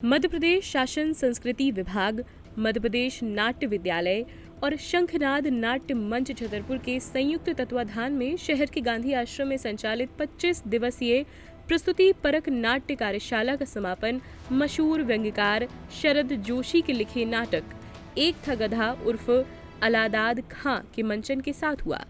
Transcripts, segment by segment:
मध्य प्रदेश शासन संस्कृति विभाग, मध्य प्रदेश नाट्य विद्यालय और शंखनाद नाट्य मंच छतरपुर के संयुक्त तत्वाधान में शहर के गांधी आश्रम में संचालित 25 दिवसीय प्रस्तुति परक नाट्य कार्यशाला का समापन मशहूर व्यंग्यकार शरद जोशी के लिखे नाटक एक था गधा उर्फ अलादाद खां के मंचन के साथ हुआ।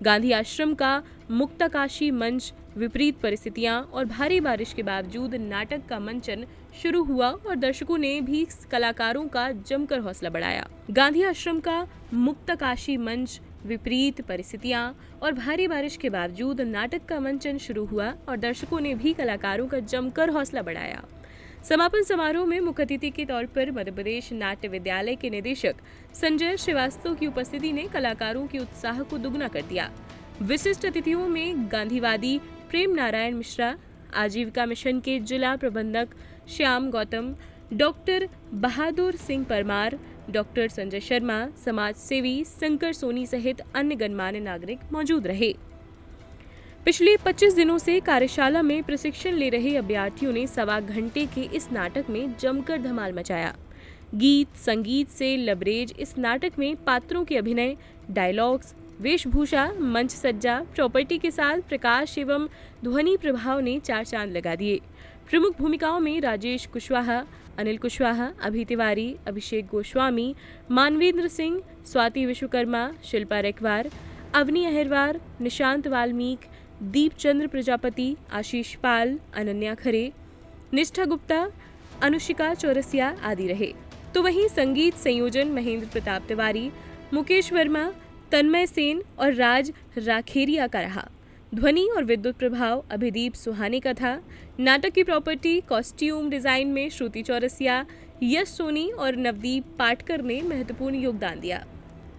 गांधी आश्रम का मुक्ताकाशी मंच विपरीत परिस्थितियां और भारी बारिश के बावजूद नाटक का मंचन शुरू हुआ और दर्शकों ने भी कलाकारों का जमकर हौसला बढ़ाया। गांधी आश्रम का मुक्ताकाशी मंच विपरीत परिस्थितियां और भारी बारिश के बावजूद नाटक का मंचन शुरू हुआ और दर्शकों ने भी कलाकारों का जमकर हौसला बढ़ाया। समापन समारोह में मुख्य अतिथि के तौर पर मध्य प्रदेश नाट्य विद्यालय के निदेशक संजय श्रीवास्तव की उपस्थिति ने कलाकारों के उत्साह को दुगना कर दिया। विशिष्ट अतिथियों में गांधीवादी प्रेम नारायण मिश्रा, आजीविका मिशन के जिला प्रबंधक श्याम गौतम, डॉक्टर बहादुर सिंह परमार, डॉक्टर संजय शर्मा, समाज सेवी शंकर सोनी सहित अन्य गणमान्य नागरिक मौजूद रहे। पिछले 25 दिनों से कार्यशाला में प्रशिक्षण ले रहे अभ्यर्थियों ने सवा घंटे के इस नाटक में जमकर धमाल मचाया। गीत संगीत से लबरेज इस नाटक में पात्रों के अभिनय, डायलॉग्स, वेशभूषा, मंच सज्जा, प्रॉपर्टी के साथ प्रकाश एवं ध्वनि प्रभाव ने चार चांद लगा दिए। प्रमुख भूमिकाओं में राजेश कुशवाहा, अनिल कुशवाहा, अभि तिवारी, अभिषेक गोस्वामी, मानवेंद्र सिंह, स्वाति विश्वकर्मा, शिल्पा रेखवार, अवनी अहिरवार, निशांत वाल्मीकि, दीपचंद्र प्रजापति, आशीष पाल, अनन्या खरे, निष्ठा गुप्ता, अनुशिका चौरसिया आदि रहे। तो वहीं संगीत संयोजन महेंद्र प्रताप तिवारी, मुकेश वर्मा, तन्मय सेन और राज राखेरिया का रहा। ध्वनि और विद्युत प्रभाव अभिदीप सुहाने का था। नाटक की प्रॉपर्टी कॉस्ट्यूम डिजाइन में श्रुति चौरसिया, यश सोनी और नवदीप पाटकर ने महत्वपूर्ण योगदान दिया।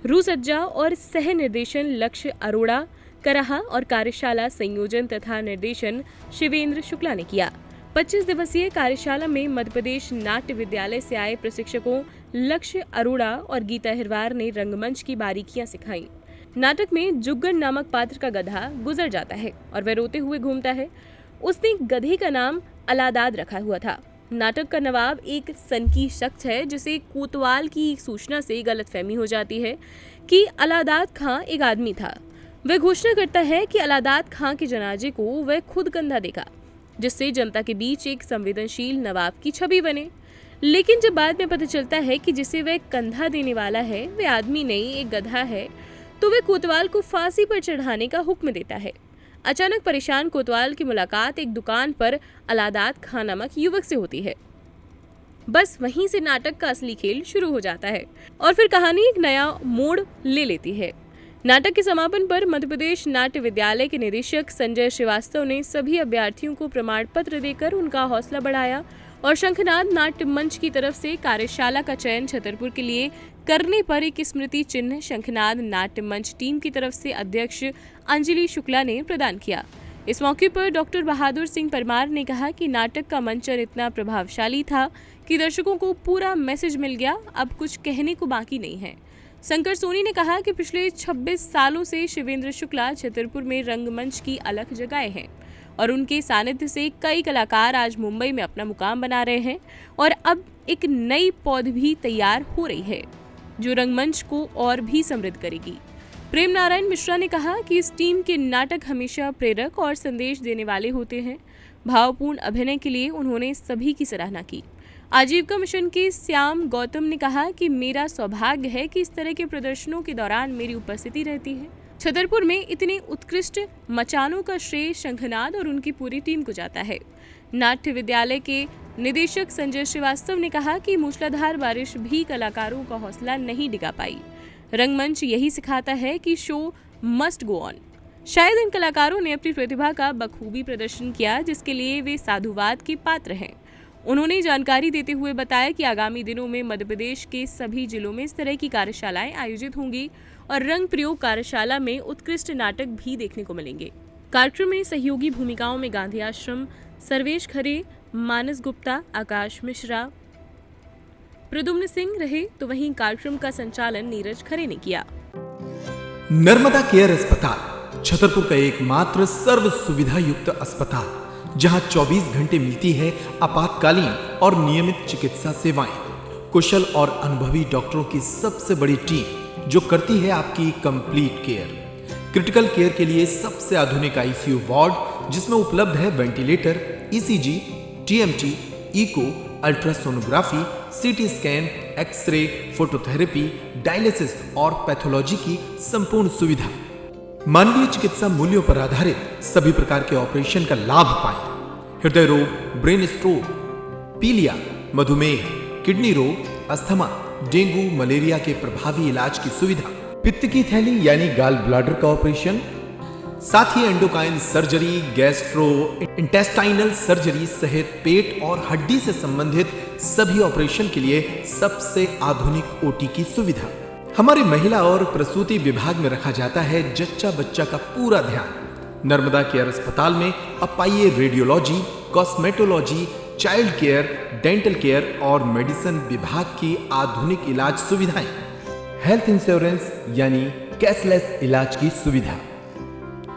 रूसज्जा और सह निर्देशन लक्ष्य अरोड़ा का रहा और कार्यशाला संयोजन तथा निर्देशन शिवेंद्र शुक्ला ने किया। 25 दिवसीय कार्यशाला में मध्य प्रदेश नाट्य विद्यालय से आए प्रशिक्षकों लक्ष्य अरोड़ा और गीता हिरवार ने रंगमंच की बारीकियां सिखाई। नाटक में जुग्गन नामक पात्र का गधा गुजर जाता है और वह रोते हुए घूमता है। उसने गधे का नाम अलादाद रखा हुआ था। नाटक का नवाब एक सनकी शख्स है जिसे कोतवाल की सूचना से गलतफहमी हो जाती है कि अलादाद खां एक आदमी था। वह घोषणा करता है कि अलादाद खां के जनाजे को वह खुद कंधा देगा, जिससे जनता के बीच एक संवेदनशील नवाब की छवि बने। लेकिन जब बाद में पता चलता है कि जिसे वह कंधा देने वाला है वह आदमी नहीं एक गधा है, तो वह कोतवाल को फांसी पर चढ़ाने का हुक्म देता है। अचानक परेशान कोतवाल की मुलाकात एक दुकान पर अलादाद खां नामक युवक से होती है। बस वहीं से नाटक का असली खेल शुरू हो जाता है और फिर कहानी एक नया मोड़ ले लेती है। नाटक के समापन पर मध्य प्रदेश नाट्य विद्यालय के निदेशक संजय श्रीवास्तव ने सभी अभ्यर्थियों को प्रमाण पत्र देकर उनका हौसला बढ़ाया और शंखनाद नाट्य मंच की तरफ से कार्यशाला का चयन छतरपुर के लिए करने पर एक स्मृति चिन्ह शंखनाद नाट्य मंच टीम की तरफ से अध्यक्ष अंजलि शुक्ला ने प्रदान किया। इस मौके पर डॉक्टर बहादुर सिंह परमार ने कहा कि नाटक का मंचन इतना प्रभावशाली था कि दर्शकों को पूरा मैसेज मिल गया, अब कुछ कहने को बाकी नहीं है। शंकर सोनी ने कहा कि पिछले 26 सालों से शिवेंद्र शुक्ला छतरपुर में रंगमंच की अलग जगह हैं और उनके सानिध्य से कई कलाकार आज मुंबई में अपना मुकाम बना रहे हैं और अब एक नई पौध भी तैयार हो रही है जो रंगमंच को और भी समृद्ध करेगी। प्रेम नारायण मिश्रा ने कहा कि इस टीम के नाटक हमेशा प्रेरक और संदेश देने वाले होते हैं। भावपूर्ण अभिनय के लिए उन्होंने सभी की सराहना की। आजीविका मिशन के श्याम गौतम ने कहा कि मेरा सौभाग्य है कि इस तरह के प्रदर्शनों के दौरान मेरी उपस्थिति रहती है। छतरपुर में इतने उत्कृष्ट मचानों का श्रेय शंखनाद और उनकी पूरी टीम को जाता है। नाट्य विद्यालय के निदेशक संजय श्रीवास्तव ने कहा कि मूसलाधार बारिश भी कलाकारों का हौसला नहीं डिगा पाई। रंगमंच यही सिखाता है कि शो मस्ट गो ऑन। शायद इन कलाकारों ने अपनी प्रतिभा का बखूबी प्रदर्शन किया जिसके लिए वे साधुवाद के पात्र हैं। उन्होंने जानकारी देते हुए बताया कि आगामी दिनों में मध्य प्रदेश के सभी जिलों में इस तरह की कार्यशालाएं आयोजित होंगी और रंग प्रयोग कार्यशाला में उत्कृष्ट नाटक भी देखने को मिलेंगे। कार्यक्रम में सहयोगी भूमिकाओं में गांधी आश्रम सर्वेश खरे, मानस गुप्ता, आकाश मिश्रा, प्रदुम्न सिंह रहे, तो वहीं कार्यक्रम का संचालन नीरज खरे ने किया। नर्मदा केयर अस्पताल छतरपुर का एकमात्र सर्व सुविधा युक्त अस्पताल जहां 24 घंटे मिलती है आपातकालीन और नियमित चिकित्सा सेवाएं। कुशल और अनुभवी डॉक्टरों की सबसे बड़ी टीम जो करती है आपकी कंप्लीट केयर। क्रिटिकल केयर के लिए सबसे आधुनिक आईसीयू वार्ड जिसमें उपलब्ध है ventilator, ECG, TMT, echo, ultrasonography, CT scan, x-ray, phototherapy, dialysis और पैथोलॉजी की संपूर्ण सुविधा। मानवीय चिकित्सा मूल्यों पर आधारित सभी प्रकार के ऑपरेशन का लाभ पाएं। हृदय रोग, ब्रेन स्ट्रोक, पीलिया, मधुमेह, किडनी रोग, अस्थमा, डेंगू, मलेरिया के प्रभावी इलाज की सुविधा, पित्त की थैली यानी गाल ब्लैडर का ऑपरेशन, साथ ही endocrine surgery, gastro intestinal surgery सहित पेट और हड्डी से संबंधित सभी ऑपरेशन के लिए सबसे आधुनिक ओटी की सुविधा। हमारे महिला और प्रसूति विभाग में रखा जाता है जच्चा बच्चा का पूरा ध्यान। नर्मदा केयर अस्पताल में अब पाइए radiology, cosmetology, child care, dental care और मेडिसिन विभाग की आधुनिक इलाज सुविधाएं। हेल्थ इंश्योरेंस यानी कैशलेस इलाज की सुविधा।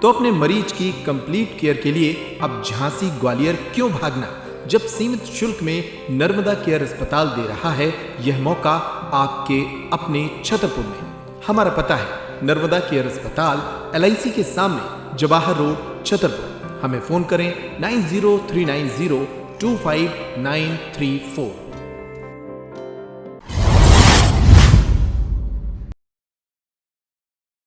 तो अपने मरीज की कंप्लीट केयर के लिए अब झांसी ग्वालियर क्यों भागना, जब सीमित शुल्क में नर्मदा केयर अस्पताल दे रहा है यह मौका आपके अपने छतरपुर में। हमारा पता है नर्मदा केयर अस्पताल LIC के सामने, जवाहर रोड, छतरपुर। हमें फोन करें 9039025934।